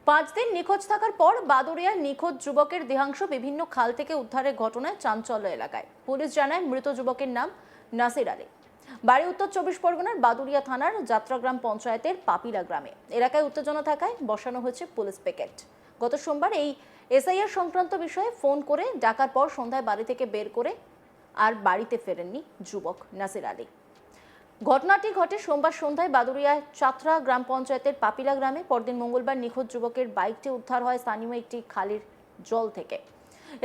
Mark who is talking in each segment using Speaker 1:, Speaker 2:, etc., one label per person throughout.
Speaker 1: 5 দিন নিখোঁজ থাকার পর বাদুড়িয়ায় নিখোঁজ যুবকের দেহাংশ বিভিন্ন খাল থেকে উদ্ধারের ঘটনায় চাঞ্চল্য এলাকায়। পুলিশ জানায় মৃত যুবকের নাম নাসির আলী, বাড়ি উত্তর 24 পরগনার বাদুড়িয়া থানার যাত্রাগ্রাম পঞ্চায়েতের পাপিলা গ্রামে। এলাকায় উত্তেজনা থাকায় বসানো হয়েছে পুলিশ পিকেট। গত সোমবার এই এসআইআর সংক্রান্ত বিষয়ে ফোন করে ডাকার পর সন্ধ্যায় বাড়ি থেকে বের করে আর বাড়িতে ফেরেননি যুবক নাসির আলী। ঘটনাটি ঘটে সোমবার সন্ধ্যায় বাদুড়িয়ায় চাত্রা গ্রাম পঞ্চায়েতের পাপিলা গ্রামে। পরদিন মঙ্গলবার নিখোঁজ যুবকের বাইকটি উদ্ধার হয় স্থানীয় একটি খালের জল থেকে।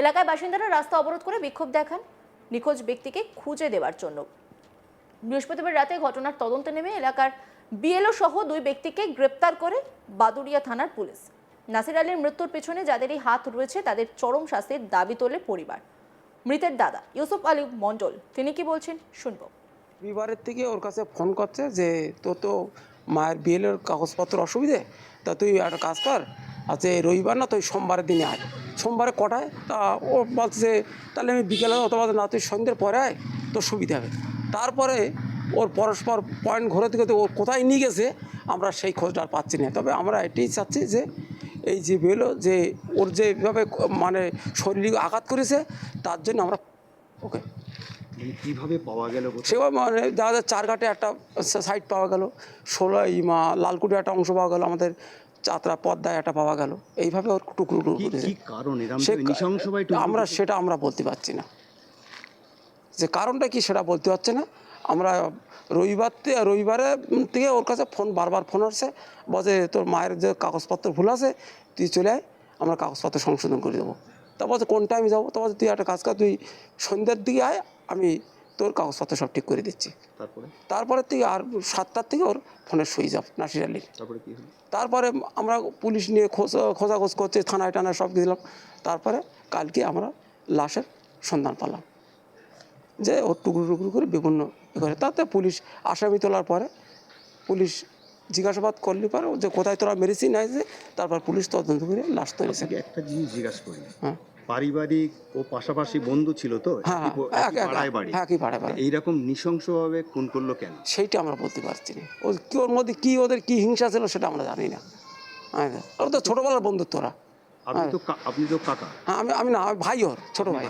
Speaker 1: এলাকায় বাসিন্দারা রাস্তা অবরোধ করে বিক্ষোভ দেখান নিখোঁজ ব্যক্তিকে খুঁজে দেওয়ার জন্য। বৃহস্পতিবার রাতে ঘটনার তদন্তে নেমে এলাকার বিএলও সহ 2 ব্যক্তিকে গ্রেপ্তার করে বাদুড়িয়া থানার পুলিশ। নাসির আলীর মৃত্যুর পেছনে যাদেরই হাত রয়েছে তাদের চরম শাস্তির দাবি তোলে পরিবার। মৃতের দাদা ইউসুফ আলী মণ্ডল তিনি কি বলছেন শুনবো।
Speaker 2: রবিবারের থেকে ওর কাছে ফোন করছে যে তোর তো মায়ের বিয়ের কাগজপত্র অসুবিধে, তা তুই একটা কাজ কর, আচ্ছা রবিবার না তুই সোমবারের দিনে আয়। সোমবারে কটায়? তা ও বলছে তাহলে আমি বিকেলে অথবা না তুই সন্ধ্যের পরে আয়, তোর সুবিধা হবে। তারপরে ওর পরস্পর পয়েন্ট ঘুরে থেকে ওর কোথায় নিয়ে গেছে আমরা সেই খোঁজটা আর পাচ্ছি না। তবে আমরা এটাই চাচ্ছি যে এই যে বেলো যে ওর যেভাবে মানে শরীরে আঘাত করেছে তার জন্য আমরা ওকে
Speaker 3: কিভাবে পাওয়া গেল?
Speaker 2: সেভাবে মানে দেখা যায় চারঘাটে একটা সাইড পাওয়া গেল, লালকুটি একটা অংশ পাওয়া গেল, আমাদের চাতরা পদ্মায় একটা পাওয়া গেল। এইভাবে ওর টুকরো আমরা সেটা আমরা বলতে পারছি না, যে কারণটা কি সেটা বলতে পারছি না। আমরা রবিবারে থেকে ওর কাছে ফোন বারবার ফোন আসছে, বলছে তোর মায়ের যে কাগজপত্র ভুল আছে তুই চলে আয়, আমরা কাগজপত্র সংশোধন করে দেবো। তা বলছে কোন টাইমে যাবো? তো বলছে তুই একটা কাজ কর, তুই সন্ধ্যের দিকে আয়, আমি তোর কাগজপত্র সব ঠিক করে দিচ্ছি। তারপরে থেকে আর 7টার থেকে ওর ফোনের সুইচ অফ নাসির আলীর। তারপরে আমরা পুলিশ নিয়ে খোঁজাখোঁজ করছে, থানায় টানায় সব দিলাম। তারপরে কালকে আমরা লাশের সন্ধান পেলাম, যে ওর টুকরো টুকরো করে বিভিন্ন করে। তাতে পুলিশ আসামি তোলার পরে পুলিশ জিজ্ঞাসাবাদ করলে পারে যে কোথায় তোরা মেরেছি না, যে তারপর পুলিশ তদন্ত করে লাশ তৈরিছে।
Speaker 3: একটা জিনিস জিজ্ঞাসা করি,
Speaker 2: হ্যাঁ
Speaker 3: পারিবারিক ও পাশাপাশি বন্ধু ছিল তো?
Speaker 2: হ্যাঁ, একই পাড়ায়।
Speaker 3: এইরকম নৃশংসভাবে খুন করলো কেন
Speaker 2: সেইটা আমরা বলতে পারছি না। ওর মধ্যে কি ওদের কি হিংসা ছিল সেটা আমরা জানি না। ওর তো ছোটবেলার বন্ধুত্বরা।
Speaker 3: আপনি তো কাকা?
Speaker 2: হ্যাঁ, আমি না, আমি ভাই, ওর ছোট ভাই।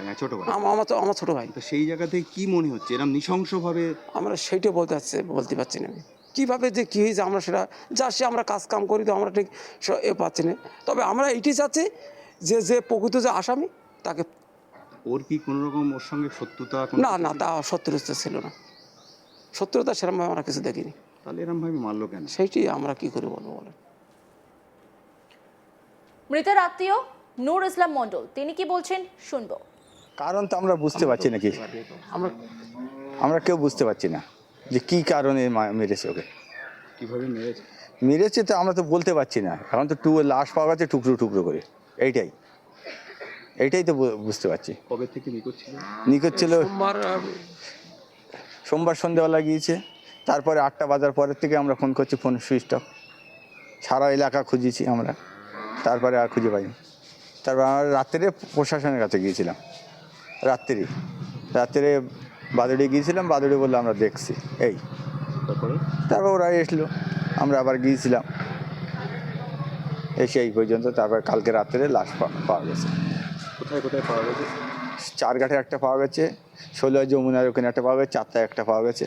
Speaker 2: আমার ছোট ভাই।
Speaker 3: সেই জায়গা থেকে কি মনে হচ্ছে এরকম নৃশংসভাবে?
Speaker 2: আমরা সেইটা বলতে পারছি না আমি কীভাবে যে কী হয়েছে। আমরা সেটা যা সে আমরা কাজ কাম করি, তো আমরা ঠিক পাচ্ছি না। তবে আমরা এইটাই চাচ্ছি যে প্রকৃত যে আসামি তাকে।
Speaker 3: ওর কি কোনো রকম ওর সঙ্গে শত্রুতা?
Speaker 2: না, তা শত্রুতা ছিল না, শত্রুতা সেরকমভাবে আমরা কিছু দেখিনি।
Speaker 3: তাহলে এরকমভাবে মারলো কেন?
Speaker 2: সেইটি আমরা কি করে বলবো বলেন।
Speaker 1: মৃতের আত্মীয় নূর ইসলাম মণ্ডল তিনি কি বলছেন শুনবো।
Speaker 4: কারণ তো আমরা বুঝতে পারছি না, কি আমরা কেউ বুঝতে পারছি না যে কি কারণে মেরেছে ওকে,
Speaker 3: কিভাবে
Speaker 4: মেরেছে তো আমরা তো বলতে পারছি না। এখন তো লাশ পাওয়া গেছে টুকরো টুকরো করে, এইটাই তো বুঝতে পারছি।
Speaker 3: কবে থেকে
Speaker 4: নিখোঁজ ছিল? সোমবার সন্ধ্যাবেলা গিয়েছে। তারপরে 8টা বাজার পরের থেকে আমরা ফোন করছি, ফোন সুইচ অফ। সারা এলাকা খুঁজেছি আমরা, তারপরে আর খুঁজে পাইনি। তারপর আমরা রাত্রে প্রশাসনের কাছে গিয়েছিলাম, রাত্রে বাদুড়ে গিয়েছিলাম। বাদুড়ে বললো আমরা দেখছি। তারপর ওরা এসলো, আমরা আবার গিয়েছিলাম, এসে এই পর্যন্ত। তারপর কালকে রাত্রে লাশ পাওয়া গেছে।
Speaker 3: কোথায় পাওয়া গেছে?
Speaker 4: চারঘাটে একটা পাওয়া গেছে, 16 যমুনার ওখানে একটা পাওয়া গেছে, চারটায় একটা পাওয়া গেছে।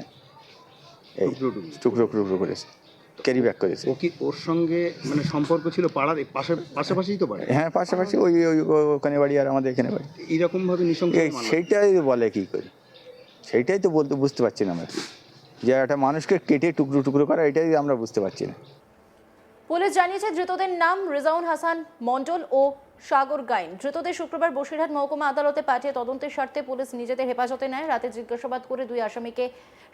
Speaker 4: এই টুকরো টুকরো করেছে, ক্যারি ব্যাক করেছে।
Speaker 3: ও কি ওর সঙ্গে মানে সম্পর্ক ছিল? পাড়ার পাশাপাশিই তো বাড়ি?
Speaker 4: হ্যাঁ, পাশাপাশি, ওই ওখানে বাড়ি আর আমাদের এখানে বাড়ি।
Speaker 3: এইরকমভাবে নৃশংস?
Speaker 4: সেইটাই বলে কি করে, সেইটাই তো বুঝতে পারছি না আমরা, যে একটা মানুষকে কেটে টুকরো টুকরো করা, এটাই আমরা বুঝতে পারছি না।
Speaker 1: পুলিশ জানিয়েছে ধৃতদের নাম রেজাউন হাসান মণ্ডল ও সাগর গাইন। ধৃতদের শুক্রবার বসিরহাট মহকুমা আদালতে পাঠিয়ে তদন্তের স্বার্থে পুলিশ নিজেদের হেফাজতে নেয়। রাতে জিজ্ঞাসাবাদ করে 2 আসামিকে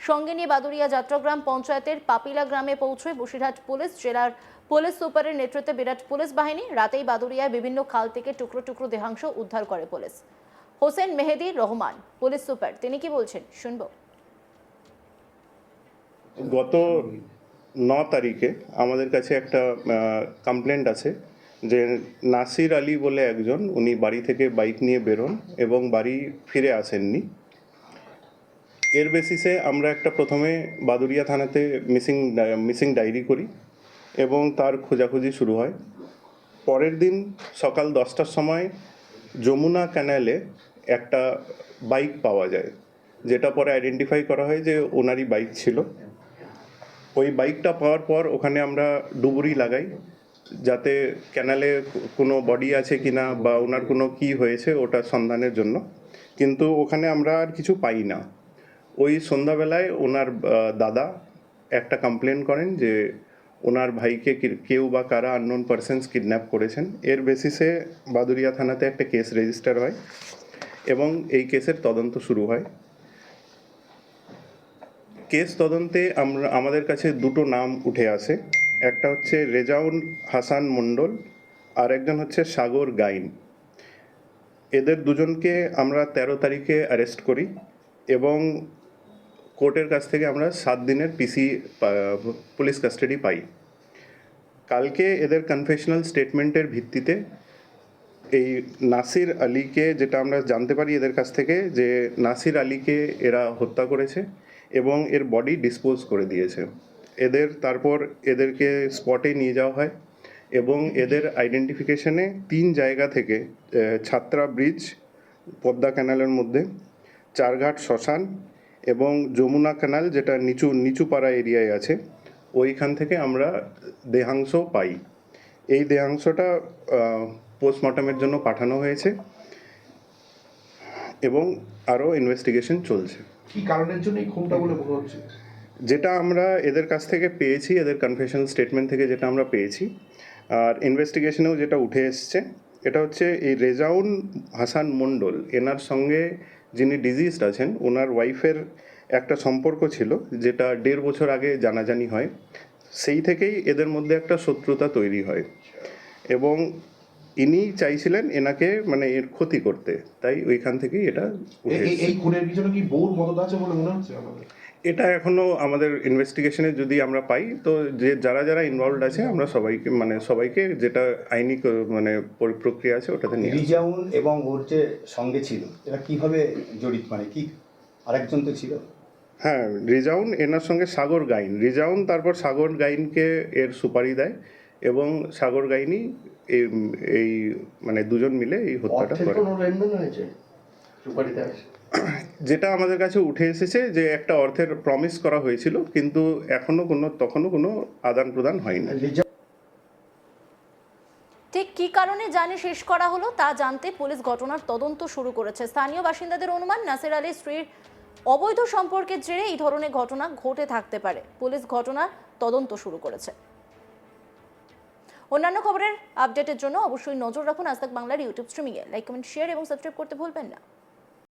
Speaker 1: সঙ্গে নিয়ে বাদুড়িয়া যাত্রাগ্রাম পঞ্চায়েতের পাপিলা গ্রামে পৌঁছয় বসিরহাট পুলিশ। জেলার পুলিশ সুপারের নেতৃত্বে বিরাট পুলিশ বাহিনী। রাতেই বাদুড়িয়ায় বিভিন্ন খাল থেকে টুকরো টুকরো দেহাংশ উদ্ধার করে পুলিশ। হোসেন মেহেদি রহমান পুলিশ সুপার তিনি কি বলছেন শুনবো।
Speaker 5: গত 9 তারিখে আমাদের কাছে একটা কমপ্লেন্ট আছে যে নাসির আলী বলে একজন, উনি বাড়ি থেকে বাইক নিয়ে বেরোন এবং বাড়ি ফিরে আসেননি। এর বেসিসে আমরা একটা প্রথমে বাদুড়িয়া থানাতে মিসিং ডায়েরি করি এবং তার খোঁজাখুঁজি শুরু হয়। পরের দিন সকাল 10টার সময় যমুনা ক্যানালে একটা বাইক পাওয়া যায়, যেটা পরে আইডেন্টিফাই করা হয় যে ওনারই বাইক ছিল। ওই বাইকটা পাওয়ার পর ওখানে আমরা ডুবুরি লাগাই, যাতে ক্যানালে কোনো বডি আছে কিনা বা ওনার কোনো কি হয়েছে ওটা সন্ধানের জন্য, কিন্তু ওখানে আমরা আর কিছু পাই না। ওই সন্ধ্যাবেলায় ওনার দাদা একটা কমপ্লেন করেন যে ওনার ভাইকে কেউ বা কারা আননোন পারসনস কিডন্যাপ করেছেন। এর বেসিসে বাদুড়িয়া থানাতে একটা কেস রেজিস্টার হয় এবং এই কেসের তদন্ত শুরু হয়। কেস তদন্তে আমাদের কাছে দুটো নাম উঠে আসে, একটা হচ্ছে রেজাউল হাসান মণ্ডল আর একজন হচ্ছে সাগর গাইন। এদের দুজনকে আমরা 13 তারিখে অ্যারেস্ট করি এবং কোর্টের কাছ থেকে আমরা 7 দিনের পিসি পুলিশ কাস্টাডি পাই। কালকে এদের কনফেশনাল স্টেটমেন্টের ভিত্তিতে এই নাসির আলীকে, যেটা আমরা জানতে পারি এদের কাছ থেকে, যে নাসির আলীকে এরা হত্যা করেছে এবং এর বডি ডিসপোজ করে দিয়েছে। তারপর এদেরকে স্পটে নিয়ে যাওয়া হয় এবং এদের আইডেন্টিফিকেশনে 3 জায়গা থেকে, ছাত্রা ব্রিজ পদ্মা ক্যানালের মধ্যে, চারঘাট শ্মশান এবং যমুনা ক্যানাল যেটা নিচুপাড়া এরিয়ায় আছে, ওইখান থেকে আমরা দেহাংশ পাই। এই দেহাংশটা পোস্টমর্টমের জন্য পাঠানো হয়েছে এবং আরও ইনভেস্টিগেশন চলছে।
Speaker 6: কি কারণের জন্য এই খুনটা বলে মনে হচ্ছে?
Speaker 5: যেটা আমরা এদের কাছ থেকে পেয়েছি, এদের কনফেশন স্টেটমেন্ট থেকে যেটা আমরা পেয়েছি আর ইনভেস্টিগেশনেও যেটা উঠে এসছে, এটা হচ্ছে এই রেজাউল হাসান মণ্ডল, এনার সঙ্গে যিনি ডিজিজড আছেন ওনার ওয়াইফের একটা সম্পর্ক ছিল, যেটা 1.5 বছর আগে জানাজানি হয়। সেই থেকেই এদের মধ্যে একটা শত্রুতা তৈরি হয় এবং ইনি চাইছিলেন এনাকে মানে এর ক্ষতি করতে, তাই ওইখান থেকেই এটা উঠে এসেছে।
Speaker 6: এই খুনের পিছনে কি বউর মদত আছে বলে মনে হচ্ছে আমাদের?
Speaker 5: এটা এখনো আমাদের ইনভেস্টিগেশনে যদি আমরা পাই, তো যারা যারা ইনভলভড আছে আমরা সবাইকে যেটা আইনি প্রক্রিয়া আছে ওটাতে নিয়ে আসবো।
Speaker 7: রিজাউল এবং ওর যে সঙ্গে ছিল এরা কিভাবে জড়িত, মানে কি আরেকজন তো ছিল?
Speaker 5: হ্যাঁ, রিজাউন এনার সঙ্গে সাগর গাইন, রিজাউন তারপর সাগর গাইনকে এর সুপারি দেয় এবং সাগর গাইনই এই দুজন মিলে এই হত্যাটা করে।
Speaker 6: কোনো লেনদেন হয়েছে সুপারিতে আছে?
Speaker 5: যেটা আমাদের কাছে উঠে এসেছে যে একটা অর্থের প্রমিস করা হয়েছিল, কিন্তু তখনও কোনো আদান প্রদান হয়নি।
Speaker 1: ঠিক কী কারণে জানে শেষ করা হলো তা জানতে পুলিশ ঘটনার তদন্ত শুরু করেছে। স্থানীয় বাসিন্দাদের অনুমান নাসির আলীর স্ত্রীর অবৈধ সম্পর্কের জেরে এই ধরনের ঘটনা ঘটে থাকতে পারে। পুলিশ ঘটনার তদন্ত শুরু করেছে। অন্যান্য খবরের আপডেটের জন্য অবশ্যই নজর রাখুন আজ তাক বাংলার ইউটিউব স্ট্রিমিংয়ে। লাইক, কমেন্ট, শেয়ার এবং সাবস্ক্রাইব করতে ভুলবেন না।